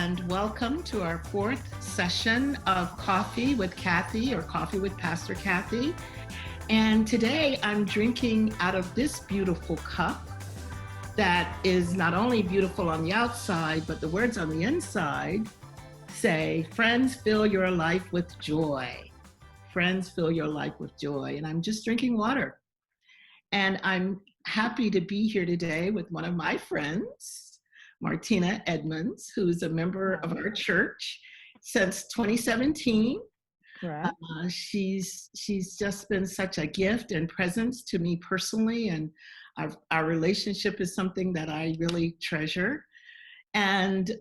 and welcome to our fourth session of Coffee with Cathy, or Coffee with Pastor Cathy. And today I'm drinking out of this beautiful cup that is not only beautiful on the outside, but the words on the inside say, "Friends, fill your life with joy." Friends, fill your life with joy. And I'm just drinking water. And I'm happy to be here today with one of my friends, Martina Edmonds, who's a member of our church since 2017. Correct. She's just been such a gift and presence to me personally, and our relationship is something that I really treasure. And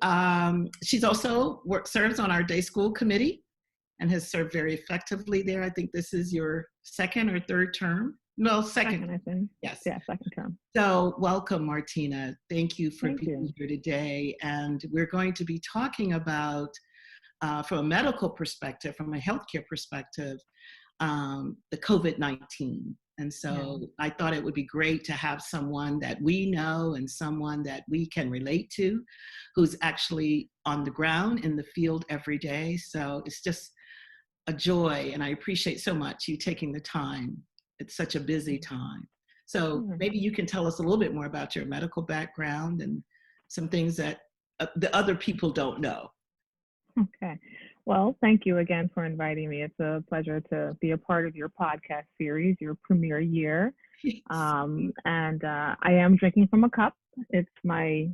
she's also serves on our day school committee and has served very effectively there. I think this is your second or third term. No, second. I think. Yes. Yeah, second term. So welcome, Martina. Thank you for being here today. And we're going to be talking about, from a medical perspective, from a healthcare perspective, the COVID-19. And so I thought it would be great to have someone that we know and someone that we can relate to, who's actually on the ground in the field every day. So it's just a joy, and I appreciate so much you taking the time. It's such a busy time. So maybe you can tell us a little bit more about your medical background and some things that the other people don't know. Okay. Well, thank you again for inviting me. It's a pleasure to be a part of your podcast series, your premiere year. Yes. And I am drinking from a cup. It's my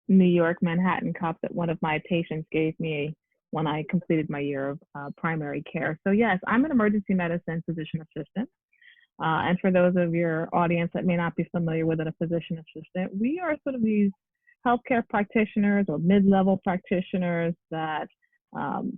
New York Manhattan cup that one of my patients gave me when I completed my year of primary care. So yes, I'm an emergency medicine physician assistant. And for those of your audience that may not be familiar with it, a physician assistant, we are sort of these healthcare practitioners or mid-level practitioners that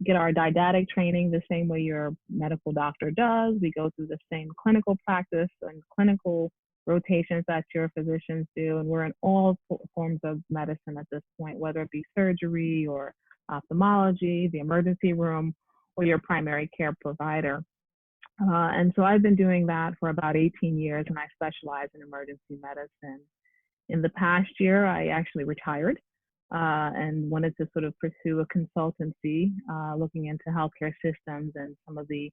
get our didactic training the same way your medical doctor does. We go through the same clinical practice and clinical rotations that your physicians do. And we're in all forms of medicine at this point, whether it be surgery or ophthalmology, the emergency room, or your primary care provider. And so I've been doing that for about 18 years, and I specialize in emergency medicine. In the past year, I actually retired and wanted to sort of pursue a consultancy, looking into healthcare systems and some of the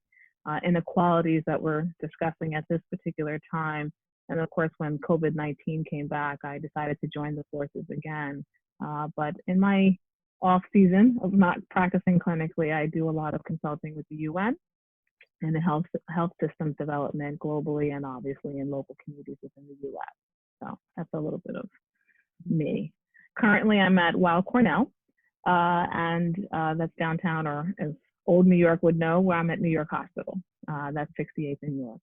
inequalities that we're discussing at this particular time. And of course, when COVID-19 came back, I decided to join the forces again. But in my off season of not practicing clinically, I do a lot of consulting with the UN and the health systems development globally, and obviously in local communities within the U.S. So that's a little bit of me. Currently, I'm at Weill Cornell, and that's downtown, or as old New York would know, where I'm at New York Hospital. That's 68th in New York.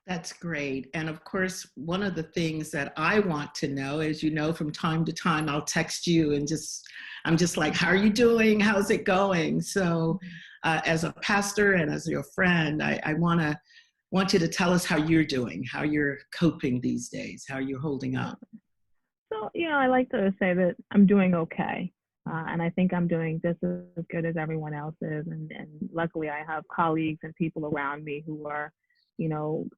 That's great. And of course, one of the things that I want to know, as you know, from time to time, I'll text you and I'm just like, how are you doing? How's it going? So as a pastor and as your friend, I want you to tell us how you're doing, how you're coping these days, how you're holding up. So, I like to say that I'm doing okay. And I think I'm doing just as good as everyone else is. And luckily, I have colleagues and people around me who are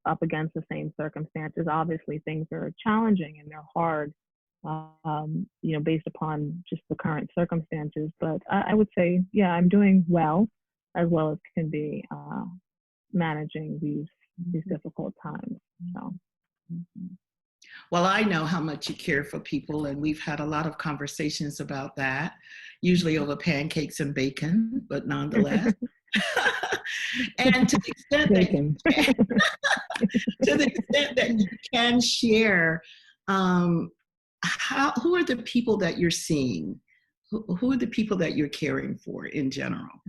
up against the same circumstances. Obviously, things are challenging and they're hard, based upon just the current circumstances. But I would say, I'm doing well as can be, managing these difficult times. So. Well, I know how much you care for people, and we've had a lot of conversations about that, usually over pancakes and bacon, but nonetheless. And to the extent that you can share, who are the people that you're seeing? Who are the people that you're caring for in general?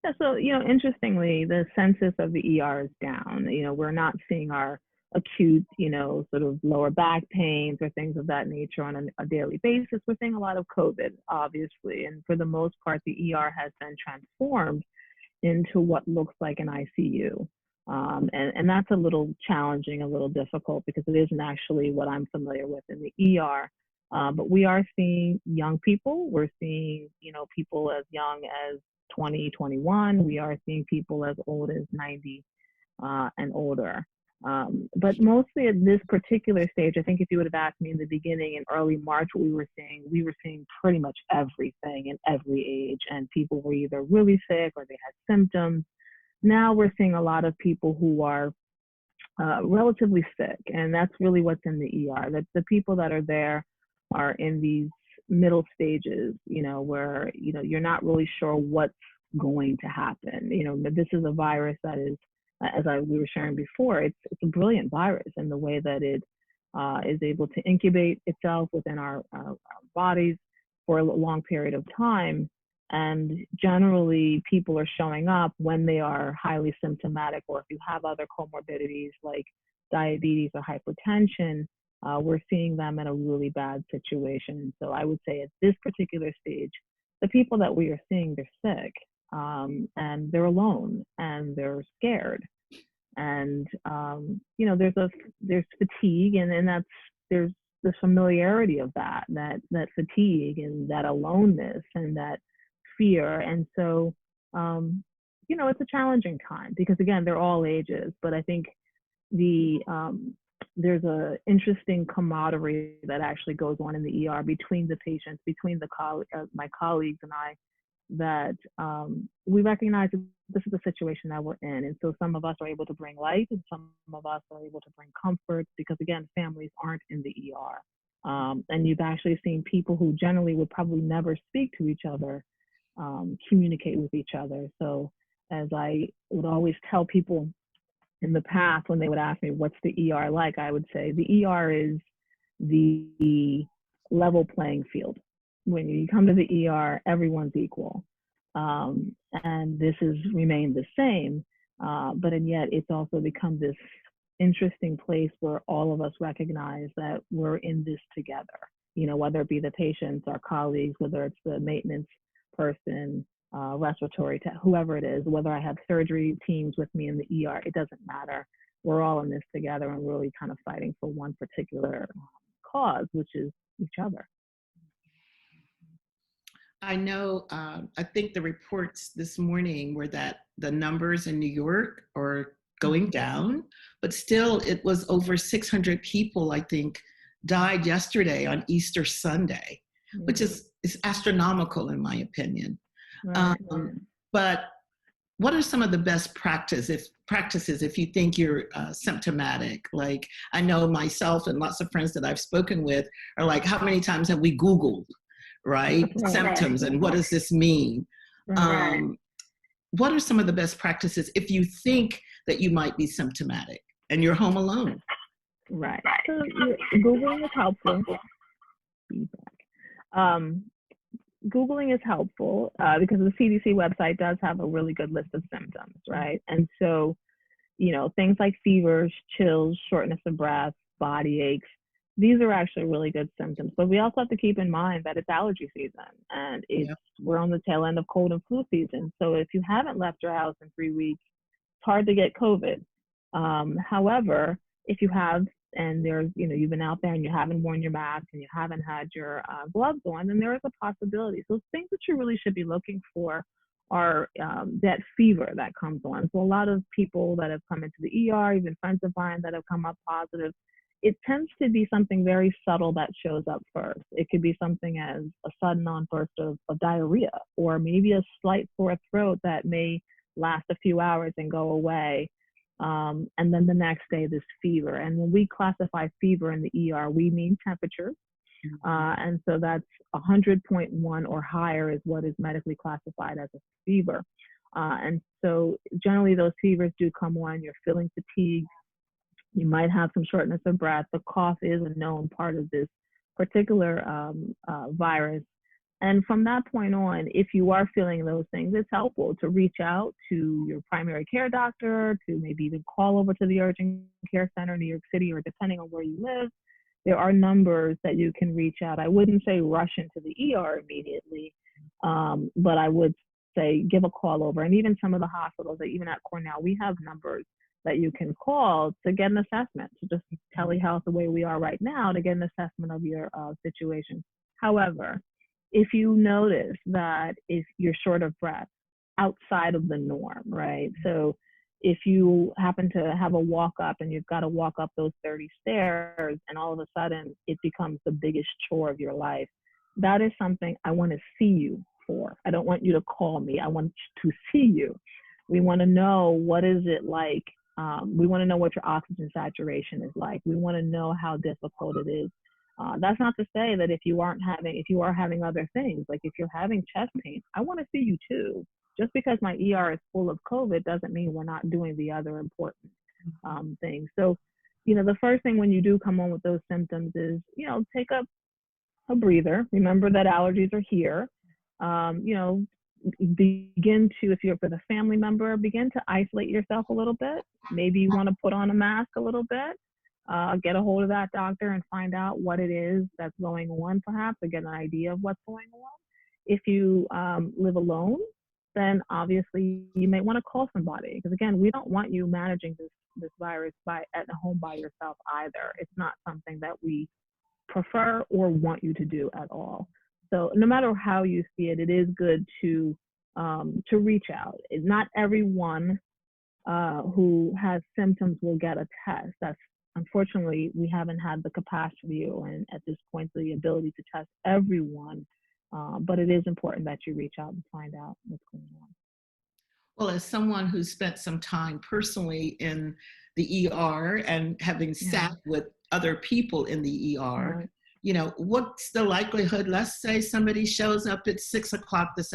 Yeah, so, interestingly, the census of the ER is down. We're not seeing our acute, sort of lower back pains or things of that nature on a daily basis. We're seeing a lot of COVID, obviously. And for the most part, the ER has been transformed into what looks like an ICU. And that's a little challenging, a little difficult, because it isn't actually what I'm familiar with in the ER. But we are seeing young people. We're seeing, people as young as 20, 21. We are seeing people as old as 90 and older. But mostly at this particular stage, I think if you would have asked me in the beginning in early March what we were seeing pretty much everything in every age, and people were either really sick or they had symptoms. Now we're seeing a lot of people who are relatively sick, and that's really what's in the ER. That the people that are there are in these middle stages, where you're not really sure what's going to happen. This is a virus that is, we were sharing before, it's a brilliant virus in the way that it is able to incubate itself within our bodies for a long period of time. And generally, people are showing up when they are highly symptomatic, or if you have other comorbidities like diabetes or hypertension, we're seeing them in a really bad situation. So I would say at this particular stage, the people that we are seeing, they're sick, and they're alone, and they're scared. And, there's fatigue, and there's the familiarity of that fatigue and that aloneness and that fear. And so, it's a challenging time because, again, they're all ages, but I think there's a interesting camaraderie that actually goes on in the ER between the patients, between my colleagues and I, that we recognize that this is the situation that we're in. And so some of us are able to bring light, and some of us are able to bring comfort because, again, families aren't in the ER. And you've actually seen people who generally would probably never speak to each other communicate with each other. So as I would always tell people in the past when they would ask me, what's the ER like? I would say the ER is the level playing field. When you come to the ER, everyone's equal. And this has remained the same, but and yet it's also become this interesting place where all of us recognize that we're in this together, whether it be the patients, our colleagues, whether it's the maintenance person, respiratory tech, whoever it is, whether I have surgery teams with me in the ER, it doesn't matter. We're all in this together and really kind of fighting for one particular cause, which is each other. I know, I think the reports this morning were that the numbers in New York are going down, but still it was over 600 people, I think, died yesterday on Easter Sunday, which is astronomical in my opinion. Right. But what are some of the best practices if you think you're symptomatic? Like, I know myself and lots of friends that I've spoken with are like, how many times have we Googled, right? Symptoms, and what does this mean? What are some of the best practices if you think that you might be symptomatic and you're home alone? Right. So Googling is helpful. Googling is helpful because the CDC website does have a really good list of symptoms, right? And so, things like fevers, chills, shortness of breath, body aches, these are actually really good symptoms. But we also have to keep in mind that it's allergy season, and we're on the tail end of cold and flu season. So if you haven't left your house in 3 weeks, it's hard to get COVID. However, if you have, and there's, you've been out there and you haven't worn your mask and you haven't had your gloves on, then there is a possibility. So things that you really should be looking for are that fever that comes on. So a lot of people that have come into the ER, even friends of mine that have come up positive, it tends to be something very subtle that shows up first. It could be something as a sudden onburst of diarrhea, or maybe a slight sore throat that may last a few hours and go away. And then the next day, this fever. And when we classify fever in the ER, we mean temperature. And so that's 100.1 or higher is what is medically classified as a fever. And so generally those fevers do come on, you're feeling fatigued, you might have some shortness of breath. The cough is a known part of this particular virus. And from that point on, if you are feeling those things, it's helpful to reach out to your primary care doctor, to maybe even call over to the urgent care center in New York City, or depending on where you live, there are numbers that you can reach out. I wouldn't say rush into the ER immediately, but I would say give a call over. And even some of the hospitals, even at Cornell, we have numbers that you can call to get an assessment, to just telehealth the way we are right now, to get an assessment of your situation. However, if you notice that if you're short of breath outside of the norm, right? So if you happen to have a walk up and you've got to walk up those 30 stairs and all of a sudden it becomes the biggest chore of your life, that is something I want to see you for. I don't want you to call me. I want to see you. We want to know, what is it like? We want to know what your oxygen saturation is like. We want to know how difficult it is. That's not to say that if you are having other things, like if you're having chest pain, I want to see you too. Just because my ER is full of COVID doesn't mean we're not doing the other important things. So, the first thing when you do come on with those symptoms is, take a breather. Remember that allergies are here. Begin to, if you're with a family member, begin to isolate yourself a little bit. Maybe you want to put on a mask a little bit. Get a hold of that doctor and find out what it is that's going on, perhaps, or get an idea of what's going on. If you live alone, then obviously you may want to call somebody, because again, we don't want you managing this virus at home by yourself either. It's not something that we prefer or want you to do at all. So no matter how you see it, it is good to reach out. Not everyone who has symptoms will get a test. That's, unfortunately, we haven't had the capacity and at this point the ability to test everyone. But it is important that you reach out and find out what's going on. Well, as someone who spent some time personally in the ER and having sat with other people in the ER, what's the likelihood? Let's say somebody shows up at 6 o'clock this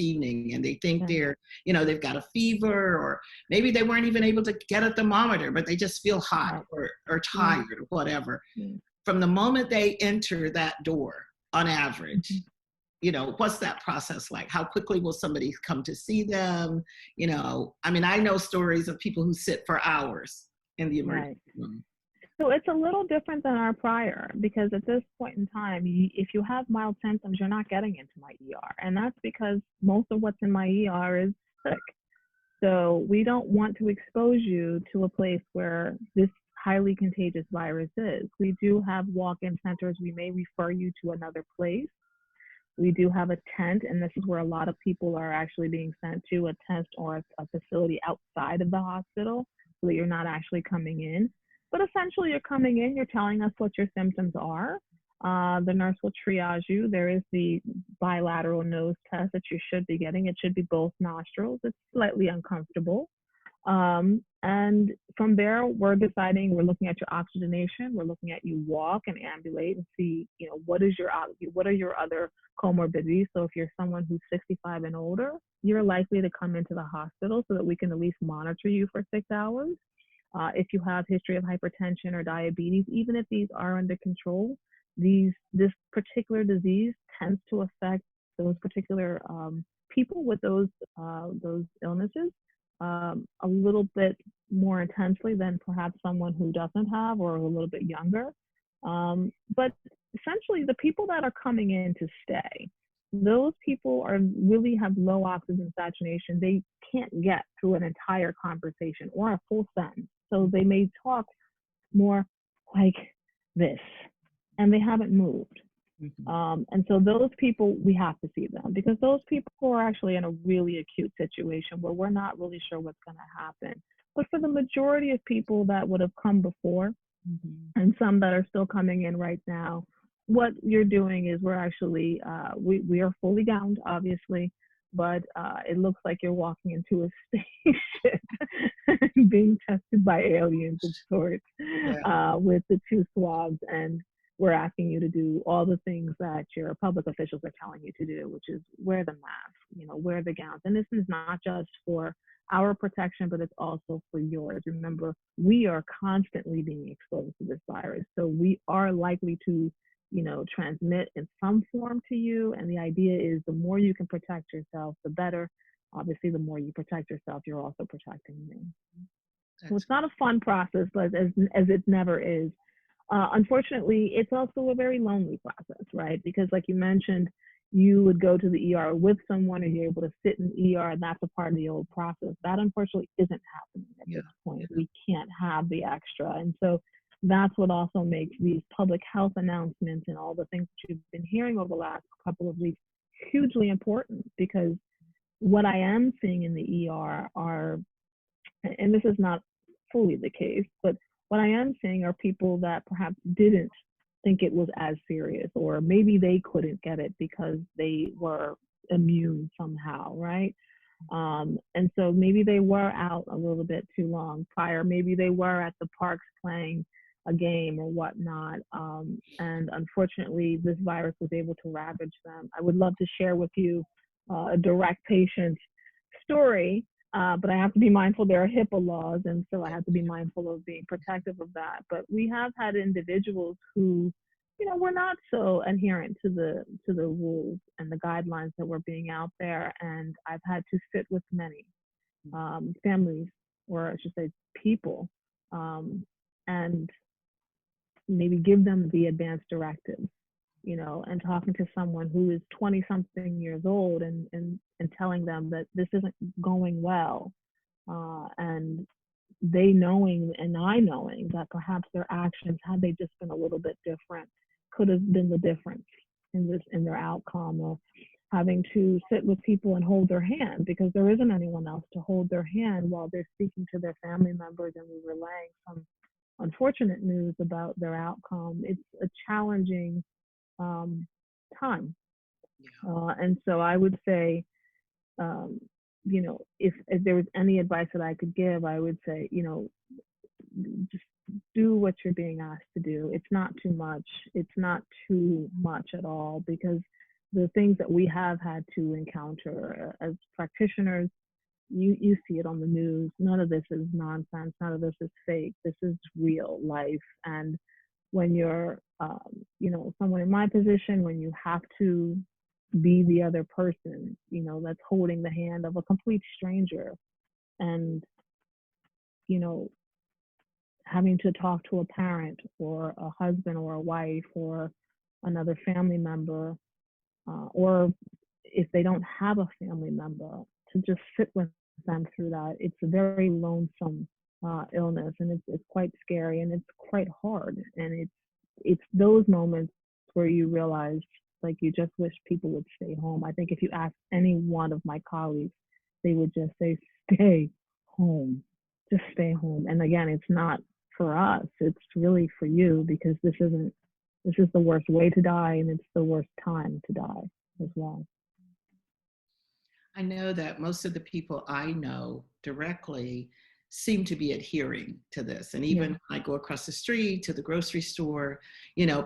evening, and they think they've got a fever, or maybe they weren't even able to get a thermometer, but they just feel hot or tired or whatever. From the moment they enter that door, on average, what's that process like? How quickly will somebody come to see them? I know stories of people who sit for hours in the emergency room. So it's a little different than our prior, because at this point in time, if you have mild symptoms, you're not getting into my ER. And that's because most of what's in my ER is sick. So we don't want to expose you to a place where this highly contagious virus is. We do have walk-in centers. We may refer you to another place. We do have a tent, and this is where a lot of people are actually being sent to, a tent or a facility outside of the hospital, so that you're not actually coming in. But essentially, you're coming in, you're telling us what your symptoms are. The nurse will triage you. There is the bilateral nose test that you should be getting. It should be both nostrils. It's slightly uncomfortable. And from there, we're looking at your oxygenation. We're looking at you walk and ambulate and see, what are your other comorbidities. So if you're someone who's 65 and older, you're likely to come into the hospital so that we can at least monitor you for 6 hours. If you have history of hypertension or diabetes, even if these are under control, this particular disease tends to affect those particular people with those illnesses a little bit more intensely than perhaps someone who doesn't have, or a little bit younger. But essentially, the people that are coming in to stay, those people really have low oxygen saturation. They can't get through an entire conversation or a full sentence. So they may talk more like this, and they haven't moved. And so those people, we have to see them, because those people are actually in a really acute situation where we're not really sure what's going to happen. But for the majority of people that would have come before, and some that are still coming in right now, what you're doing is we're actually, we are fully gowned, obviously, but it looks like you're walking into a spaceship being tested by aliens of sorts, with the 2 swabs. And we're asking you to do all the things that your public officials are telling you to do, which is wear the mask, wear the gowns. And this is not just for our protection, but it's also for yours. Remember, we are constantly being exposed to this virus. So we are likely to, transmit in some form to you. And the idea is the more you can protect yourself, the better. Obviously, the more you protect yourself, you're also protecting me. So it's not a fun process, but as it never is. Unfortunately, it's also a very lonely process, right? Because like you mentioned, you would go to the ER with someone, and you're able to sit in the ER, and that's a part of the old process. That unfortunately isn't happening at this point. We can't have the extra. And so that's what also makes these public health announcements and all the things that you've been hearing over the last couple of weeks hugely important, because what I am seeing in the ER are and this is not fully the case, but what I am seeing are people that perhaps didn't think it was as serious, or maybe they couldn't get it because they were immune somehow, right? And so maybe they were out a little bit too long prior. Maybe they were at the parks playing a game or whatnot. And unfortunately, this virus was able to ravage them. I would love to share with you a direct patient story, but I have to be mindful there are HIPAA laws, and so I have to be mindful of being protective of that. But we have had individuals who, were not so adherent to the rules and the guidelines that were being out there, and I've had to sit with many families, or I should say people, and maybe give them the advanced directives, and talking to someone who is 20 something years old and telling them that this isn't going well, and they knowing and I knowing that perhaps their actions, had they just been a little bit different, could have been the difference in their outcome, or having to sit with people and hold their hand because there isn't anyone else to hold their hand while they're speaking to their family members and we're relaying some unfortunate news about their outcome. It's a challenging time. And so I would say, if there was any advice that I could give, I would say, just do what you're being asked to do. It's not too much. It's not too much at all, because the things that we have had to encounter as practitioners, you see it on the news. None of this is nonsense. None of this is fake. This is real life. And when you're, someone in my position, when you have to be the other person, that's holding the hand of a complete stranger, and, having to talk to a parent or a husband or a wife or another family member, or if they don't have a family member, to just sit with them through that. It's a very lonesome illness, and it's quite scary, and it's quite hard. And it's those moments where you realize, like, you just wish people would stay home. I think if you ask any one of my colleagues, they would just say, stay home, just stay home. And again, it's not for us, it's really for you, because this is the worst way to die, and it's the worst time to die as well. I know that most of the people I know directly seem to be adhering to this. And even when I go across the street to the grocery store,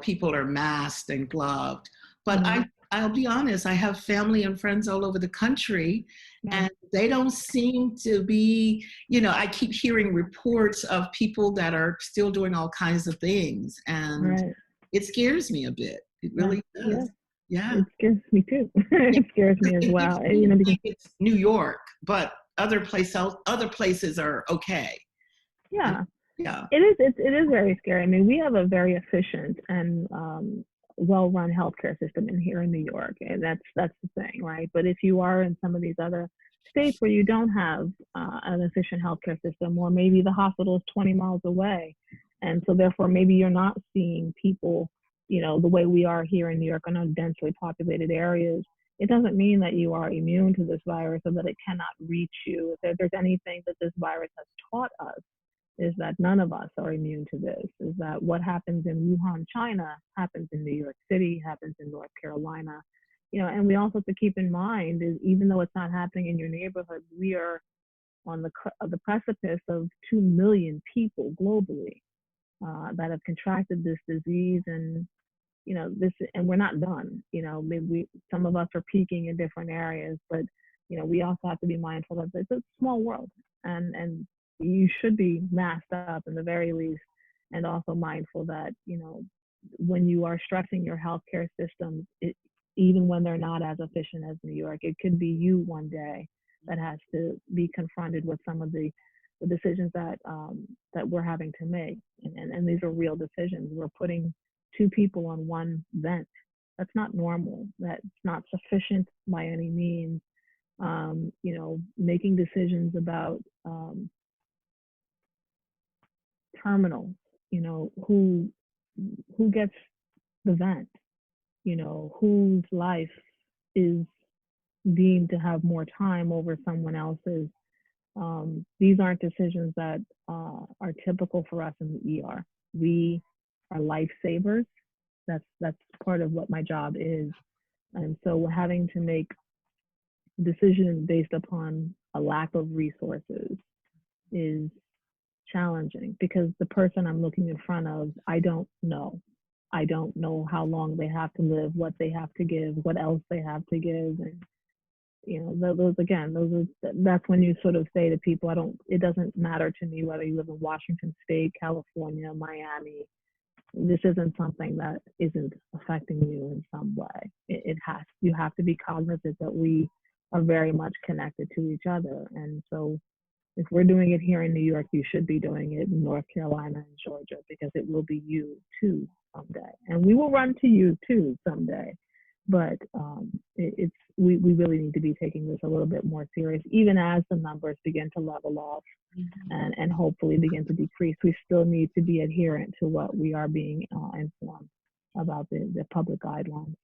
people are masked and gloved. But I'll be honest, I have family and friends all over the country, and they don't seem to be, I keep hearing reports of people that are still doing all kinds of things. And it scares me a bit. It really does. Yeah. It scares me too. It scares me as well. Because it's New York, but other places are okay. Yeah. It is very scary. I mean, we have a very efficient and well-run healthcare system in here in New York, and that's the thing, right? But if you are in some of these other states where you don't have an efficient healthcare system, or maybe the hospital is 20 miles away, and so therefore maybe you're not seeing people, the way we are here in New York in our densely populated areas, it doesn't mean that you are immune to this virus or that it cannot reach you. If there's anything that this virus has taught us, is that none of us are immune to this, is that what happens in Wuhan, China, happens in New York City, happens in North Carolina. And we also have to keep in mind is, even though it's not happening in your neighborhood, we are on the precipice of 2 million people globally that have contracted this disease. And and we're not done. Maybe some of us are peaking in different areas, but we also have to be mindful that it's a small world, and you should be masked up in the very least, and also mindful that when you are stressing your healthcare systems, even when they're not as efficient as New York, it could be you one day that has to be confronted with some of the decisions that we're having to make, and these are real decisions. We're putting 2 people on one vent. That's not normal. That's not sufficient by any means. Making decisions about terminals, who gets the vent, whose life is deemed to have more time over someone else's. These aren't decisions that are typical for us in the ER. We are lifesavers. That's part of what my job is. And so having to make decisions based upon a lack of resources is challenging, because the person I'm looking in front of, I don't know. I don't know how long they have to live, what they have to give, what else they have to give. And that's when you sort of say to people, it doesn't matter to me whether you live in Washington State, California, Miami. This isn't something that isn't affecting you in some way. You have to be cognizant that we are very much connected to each other. And so if we're doing it here in New York, you should be doing it in North Carolina and Georgia, because it will be you too someday. And we will run to you too someday. But we really need to be taking this a little bit more serious, even as the numbers begin to level off and hopefully begin to decrease. We still need to be adherent to what we are being informed about the public guidelines.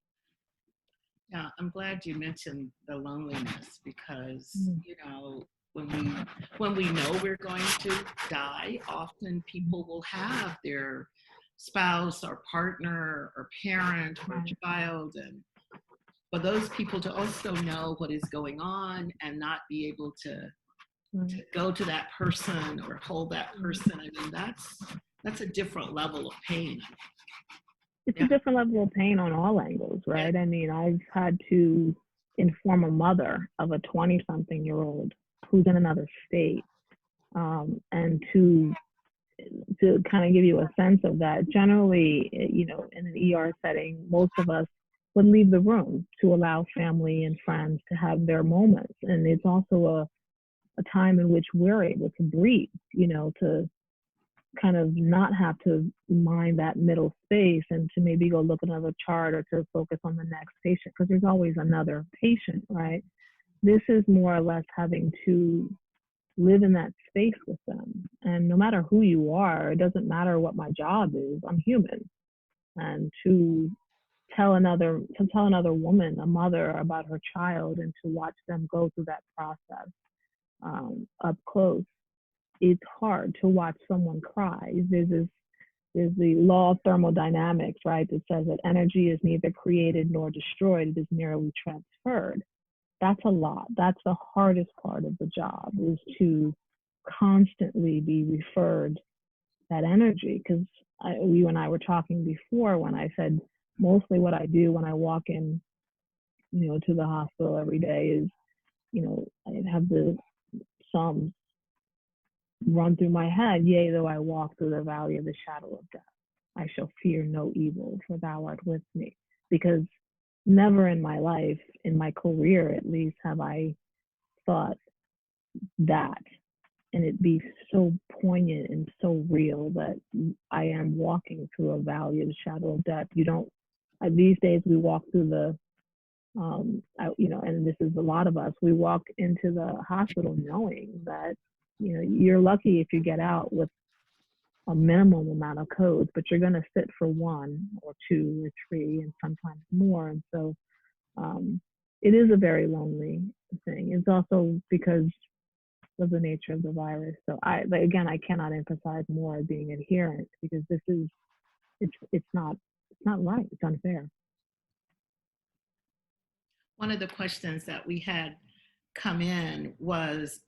Yeah, I'm glad you mentioned the loneliness, because when we know we're going to die, often people will have their spouse or partner or parent or child, and for those people to also know what is going on and not be able to go to that person or hold that person, I mean, that's a different level of pain. It's a different level of pain on all angles, right? I mean, I've had to inform a mother of a 20-something-year-old who's in another state, and to kind of give you a sense of that. Generally, in an ER setting, most of us would leave the room to allow family and friends to have their moments, and it's also a time in which we're able to breathe, to kind of not have to mind that middle space and to maybe go look at another chart or to focus on the next patient, because there's always another patient, right? This is more or less having to live in that space with them. And no matter who you are, it doesn't matter what my job is, I'm human. And to tell another woman, a mother, about her child, and to watch them go through that process up close, it's hard to watch someone cry. There's the law of thermodynamics, right, that says that energy is neither created nor destroyed, it is merely transferred. That's a lot. That's the hardest part of the job, is to constantly be referred that energy. Because you and I were talking before when I said mostly what I do when I walk in, to the hospital every day is, I have the Psalms run through my head. Yea, though I walk through the valley of the shadow of death, I shall fear no evil, for thou art with me. Because never in my life, in my career at least, have I thought that, and it be so poignant and so real, that I am walking through a valley of the shadow of death. These days we walk through the and this is a lot of us, we walk into the hospital knowing that you're lucky if you get out with a minimum amount of codes, but you're going to sit for 1 or 2 or 3 and sometimes more. And so it is a very lonely thing. It's also because of the nature of the virus. So I cannot emphasize more being adherent, because it's not right. It's unfair. One of the questions that we had come in was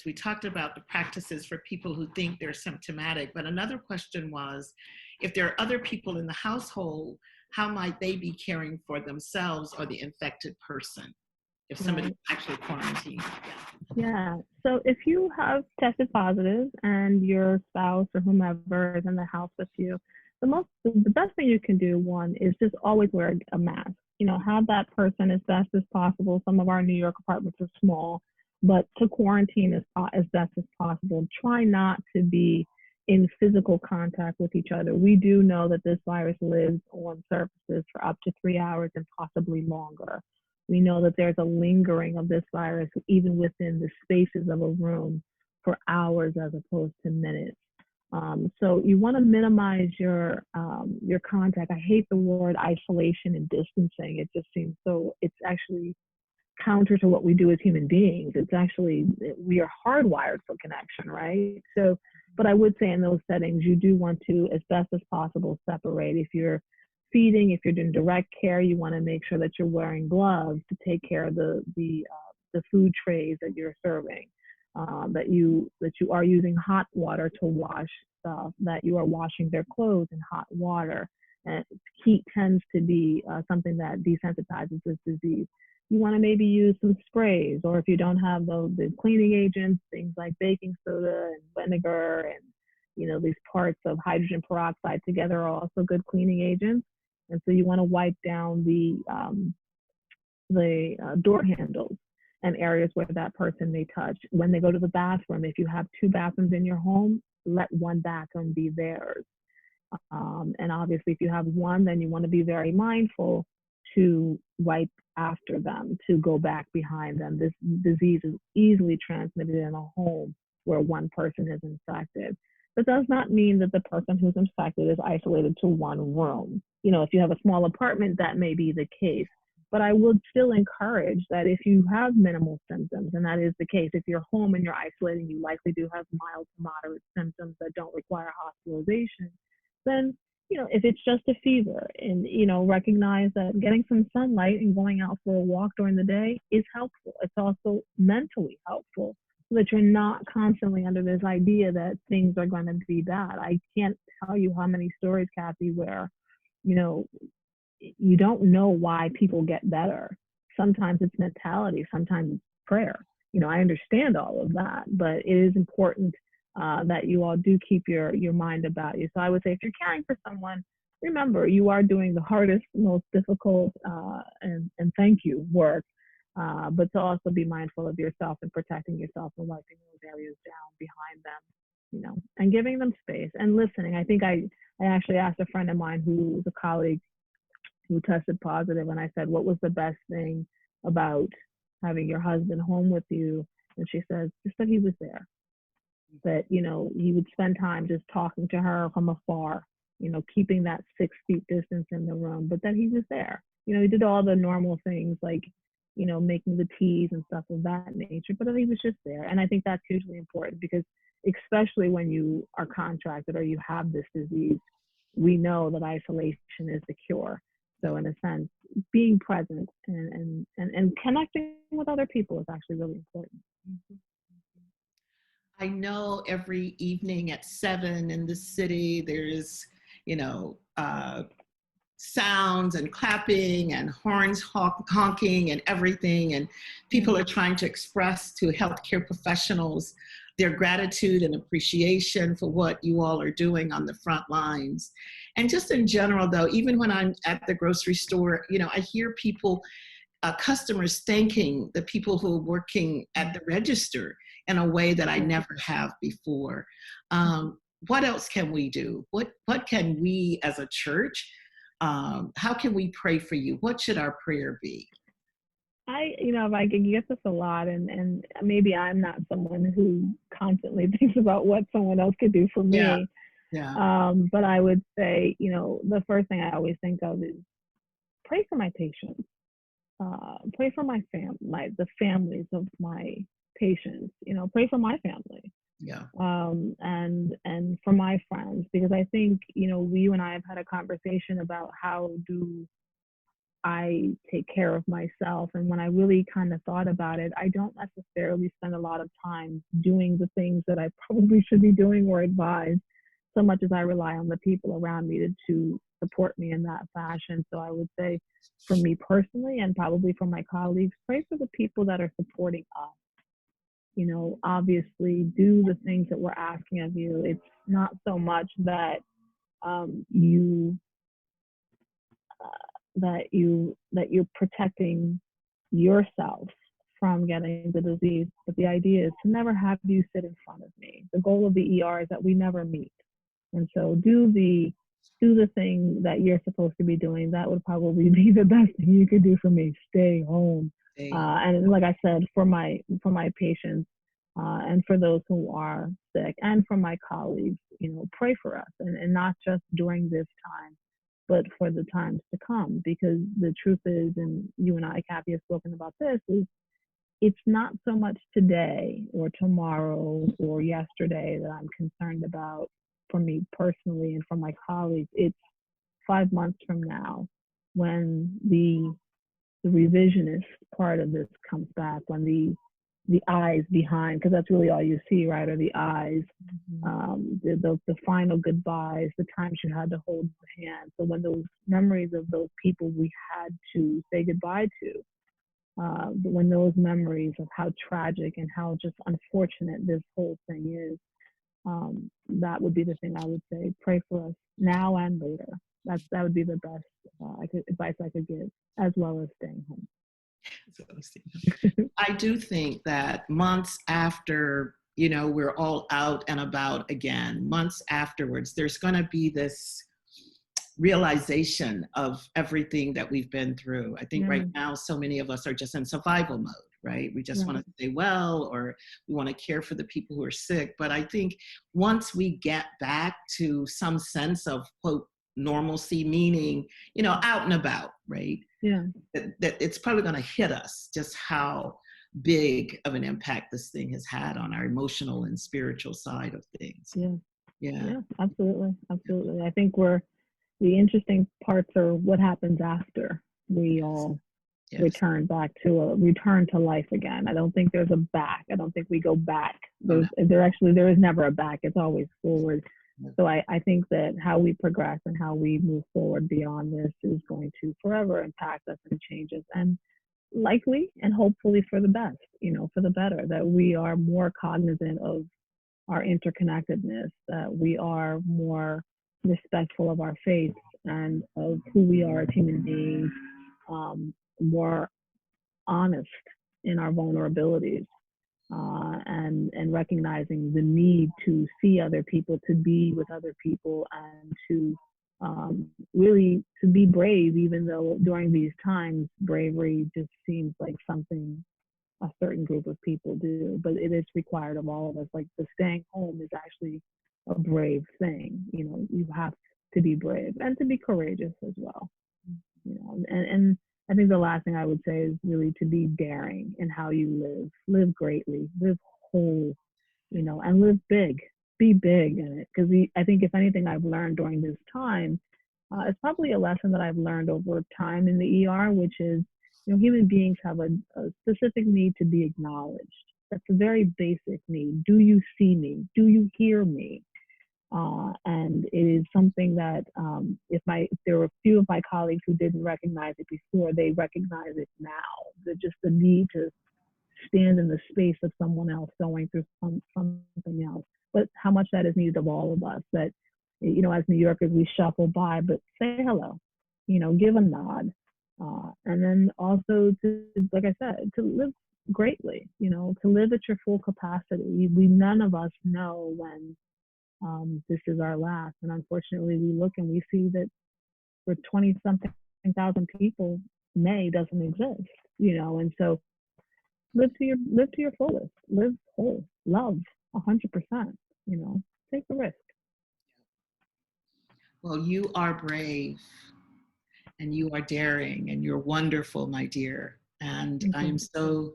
we talked about the practices for people who think they're symptomatic, but another question was, if there are other people in the household, how might they be caring for themselves or the infected person if somebody's actually quarantined? Yeah. So if you have tested positive and your spouse or whomever is in the house with you, the best thing you can do, one, is just always wear a mask. Have that person as best as possible. Some of our New York apartments are small, but to quarantine as best as possible. Try not to be in physical contact with each other. We do know that this virus lives on surfaces for up to 3 hours and possibly longer. We know that there's a lingering of this virus even within the spaces of a room for hours as opposed to minutes. So you want to minimize your contact. I hate the word isolation and distancing. It just seems so, it's actually counter to what we do as human beings. It's actually, we are hardwired for connection, right? So, but I would say in those settings, you do want to, as best as possible, separate. If you're feeding, if you're doing direct care, you want to make sure that you're wearing gloves to take care of the food trays that you're serving. That you are using hot water to wash stuff, that you are washing their clothes in hot water. And heat tends to be something that desensitizes this disease. You want to maybe use some sprays, or if you don't have the cleaning agents, things like baking soda and vinegar and these parts of hydrogen peroxide together are also good cleaning agents. And so you want to wipe down the door handles and areas where that person may touch. When they go to the bathroom, if you have 2 bathrooms in your home, let 1 bathroom be theirs. And obviously, if you have 1, then you want to be very mindful to wipe after them, to go back behind them. This disease is easily transmitted in a home where 1 person is infected. That does not mean that the person who's infected is isolated to 1 room. If you have a small apartment, that may be the case. But I would still encourage that if you have minimal symptoms, and that is the case, if you're home and you're isolating, you likely do have mild to moderate symptoms that don't require hospitalization, then, if it's just a fever, and, recognize that getting some sunlight and going out for a walk during the day is helpful. It's also mentally helpful so that you're not constantly under this idea that things are going to be bad. I can't tell you how many stories, Cathy, where, you don't know why people get better. Sometimes it's mentality, sometimes it's prayer. I understand all of that, but it is important that you all do keep your mind about you. So I would say if you're caring for someone, remember you are doing the hardest, most difficult, and thank you work, but to also be mindful of yourself and protecting yourself and wiping those areas down behind them, and giving them space and listening. I think I actually asked a friend of mine who was a colleague who tested positive, and I said, what was the best thing about having your husband home with you? And she says, just that he was there, that he would spend time just talking to her from afar, keeping that 6 feet distance in the room, but that he was there. He did all the normal things like making the teas and stuff of that nature, but he was just there. And I think that's hugely important, because especially when you are contracted or you have this disease, we know that isolation is the cure. So in a sense, being present and connecting with other people is actually really important. I know every evening at 7 in the city, there's, sounds and clapping and horns honking and everything. And people are trying to express to healthcare professionals their gratitude and appreciation for what you all are doing on the front lines. And just in general, though, even when I'm at the grocery store, I hear people, customers thanking the people who are working at the register in a way that I never have before. What else can we do? What can we as a church, how can we pray for you? What should our prayer be? If I can get this a lot, and maybe I'm not someone who constantly thinks about what someone else could do for me. Yeah. But I would say, the first thing I always think of is pray for my patients. Pray for my the families of my patients. Pray for my family. Yeah. And for my friends, because I think you and I have had a conversation about how do I take care of myself. And when I really kind of thought about it, I don't necessarily spend a lot of time doing the things that I probably should be doing or advise, so much as I rely on the people around me to support me in that fashion. So I would say for me personally, and probably for my colleagues, pray for the people that are supporting us. Obviously do the things that we're asking of you. It's not so much that you're protecting yourself from getting the disease, but the idea is to never have you sit in front of me. The goal of the ER is that we never meet. And so do the thing that you're supposed to be doing. That would probably be the best thing you could do for me. Stay home. And like I said, for my patients, and for those who are sick, and for my colleagues, pray for us, and not just during this time, but for the times to come. Because the truth is, and you and I, Cathy, have spoken about this, is it's not so much today or tomorrow or yesterday that I'm concerned about for me personally and for my colleagues. It's 5 months from now when the revisionist part of this comes back, when the eyes behind, because that's really all you see, right, are the eyes, the final goodbyes, the times you had to hold the hand. So when those memories of those people we had to say goodbye to, when those memories of how tragic and how just unfortunate this whole thing is, that would be the thing I would say. Pray for us now and later. That would be the best advice I could give, as well as staying home. I do think that months after, we're all out and about again, months afterwards, there's going to be this realization of everything that we've been through. I think right now, so many of us are just in survival mode, right? We just want to stay well, or we want to care for the people who are sick. But I think once we get back to some sense of, quote, normalcy, meaning, out and about, right? Yeah. That it's probably going to hit us just how big of an impact this thing has had on our emotional and spiritual side of things. Yeah, absolutely. I think the interesting parts are what happens after we all return to life again. I don't think there's a back. I don't think we go back. There is never a back. It's always forward. So I think that how we progress and how we move forward beyond this is going to forever impact us and change us, and likely and hopefully for the best, for the better, that we are more cognizant of our interconnectedness, that we are more respectful of our faith and of who we are as human beings, more honest in our vulnerabilities, and recognizing the need to see other people, to be with other people, and to really to be brave, even though during these times bravery just seems like something a certain group of people do, but it is required of all of us. Like the staying home is actually a brave thing. You have to be brave and to be courageous as well. And I think the last thing I would say is really to be daring in how you live greatly, live whole, and live big, be big in it. Because I think if anything I've learned during this time, it's probably a lesson that I've learned over time in the ER, which is, human beings have a specific need to be acknowledged. That's a very basic need. Do you see me? Do you hear me? And it is something that if there were a few of my colleagues who didn't recognize it before, they recognize it now. Just the need to stand in the space of someone else going through something else. But how much that is needed of all of us, that, as New Yorkers, we shuffle by, but say hello, give a nod. And then also to, like I said, to live greatly, to live at your full capacity. None of us know when this is our last. And unfortunately, we look and we see that for 20-something thousand people, May doesn't exist, and so live to your fullest, live whole, love 100%, take the risk. Well, you are brave and you are daring and you're wonderful, my dear. And I am so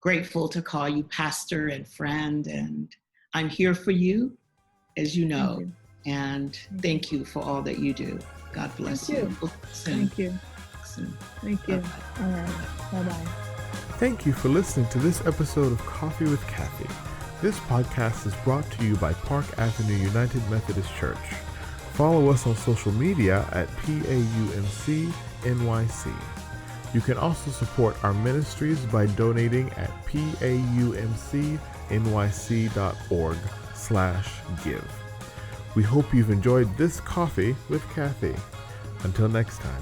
grateful to call you pastor and friend, and I'm here for you, as you know. And thank you for all that you do. God bless you. Thank you. Thank you. Bye-bye. All right. Bye-bye. Thank you for listening to this episode of Coffee with Cathy. This podcast is brought to you by Park Avenue United Methodist Church. Follow us on social media at PAUMC NYC. You can also support our ministries by donating at paumcnyc.org/give. We hope you've enjoyed this Coffee with Cathy. Until next time.